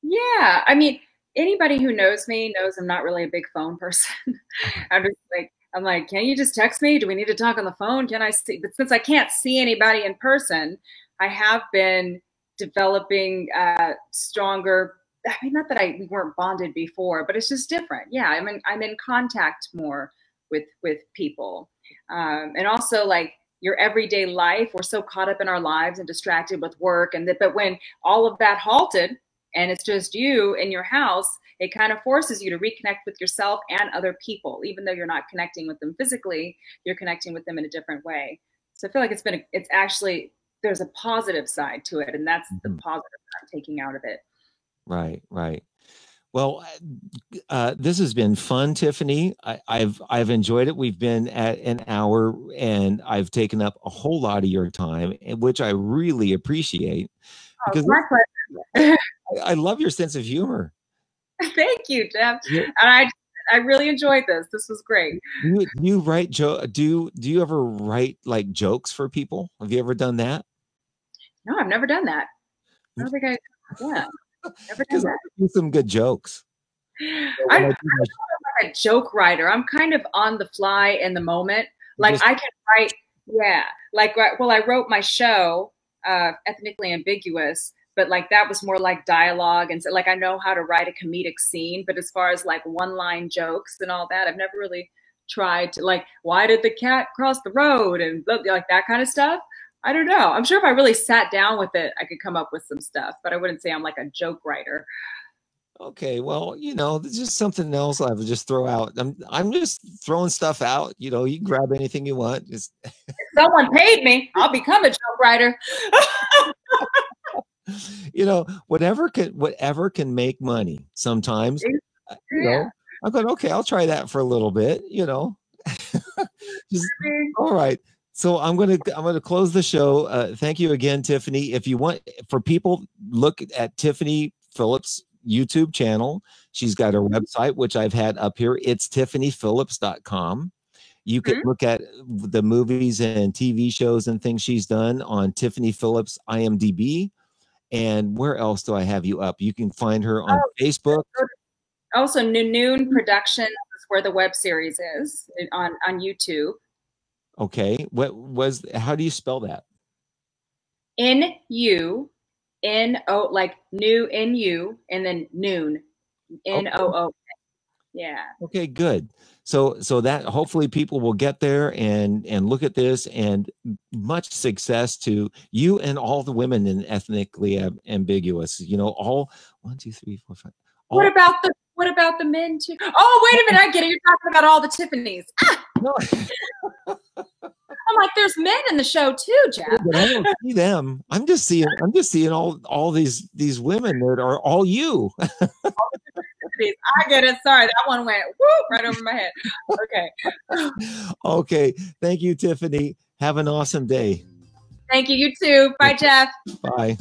Yeah. I mean, Anybody who knows me knows I'm not really a big phone person. I'm like, can you just text me? Do we need to talk on the phone? Can I see? But since I can't see anybody in person, I have been developing stronger. I mean, not that we weren't bonded before, but it's just different. Yeah, I'm in contact more with people, and also like your everyday life. We're so caught up in our lives and distracted with work, but when all of that halted and it's just you in your house, it kind of forces you to reconnect with yourself and other people. Even though you're not connecting with them physically, you're connecting with them in a different way. So I feel like it's actually, there's a positive side to it, and that's the positive I'm taking out of it. Right, right. Well, this has been fun, Tiffany. I've enjoyed it. We've been at an hour, and I've taken up a whole lot of your time, which I really appreciate. Because my pleasure. I love your sense of humor. Thank you, Jeff. Yeah. And I really enjoyed this. This was great. Do you write do you ever write like jokes for people? Have you ever done that? No, I've never done that. I don't think yeah. Never done that. Do some good jokes. I'm not like a joke writer. I'm kind of on the fly in the moment. Like I can write, yeah. Like, well, I wrote my show, Ethnically Ambiguous, but like that was more like dialogue, and so like I know how to write a comedic scene. But as far as like one-line jokes and all that, I've never really tried to, like, why did the cat cross the road and like that kind of stuff. I don't know. I'm sure if I really sat down with it, I could come up with some stuff, but I wouldn't say I'm like a joke writer. Okay, well, you know, there's just something else I would just throw out. I'm just throwing stuff out. You know, you can grab anything you want. Just if someone paid me, I'll become a joke writer. You know, whatever can make money. Sometimes, you know, I'm going, okay, I'll try that for a little bit. You know, just, all right. So I'm gonna close the show. Thank you again, Tiffany. If you want, for people, look at Tiffany Phillips' YouTube channel. She's got her website, which I've had up here. It's tiffanyphillips.com. You can look at the movies and TV shows and things she's done on Tiffany Phillips IMDb. And where else do I have you up? You can find her on Facebook. Also, Noon Productions is where the web series is on YouTube. Okay. How do you spell that? NUNO, like new NU, and then Noon. NOO. Yeah. Okay, good. So that hopefully people will get there and look at this, and much success to you and all the women in Ethnically Ambiguous. You know, all 1, 2, 3, 4, 5. What about the men too? Oh, wait a minute, I get it. You're talking about all the Tiffany's. Ah! No. I'm like, there's men in the show too, Jeff. But I don't see them. I'm just seeing all these women that are all you. I get it. Sorry, that one went whoop right over my head. Okay. Okay. Thank you, Tiffany. Have an awesome day. Thank you. You too. Bye, Jeff. Bye.